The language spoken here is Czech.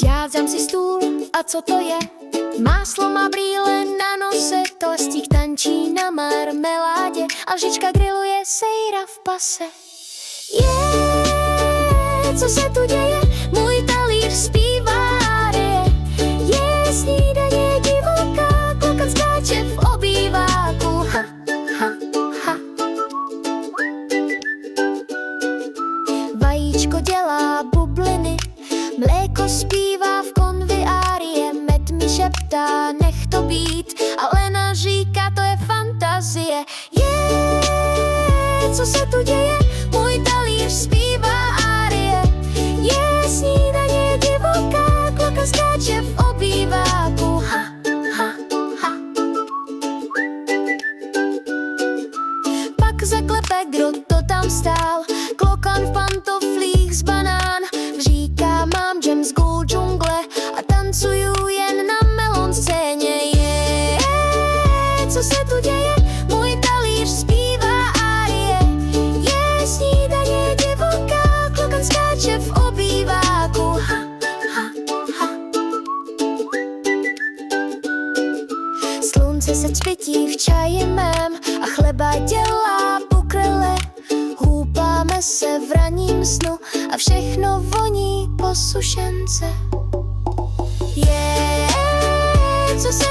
Já dám si stůl, a co to je? Máslo má brýle na nose, toastík tančí na marmeládě a lžička grilluje sejra v pase. Co se tu děje? Můj talíř zpívá arie. Je snídaně divoká, klokan skáče v obýváku. Ha, ha, ha. Vajíčko dělá bubliny, mléko zpívá v konvi árie, med mi šeptá, nech to být, a Lena říká, to je fantazie. Co se tu děje? Můj talíř zpívá árie. Je snídaně divoká, klokan skáče v obýváku. Ha, ha, ha. Pak zaklepe, kdo to tam stál, klokan v pantoflích z banán. Říká, mám džem z gul džungle a tancuju jen na melon scéně. Co se tu děje? Můj talíř zpívá árie. Je snídaně divoká, klokan skáče v obýváku. Ha, ha, ha. Slunce se cpětí v čaji mém a chleba dělá bukrele. Hůpáme se v ranním snu a všechno voní po sušence. Co se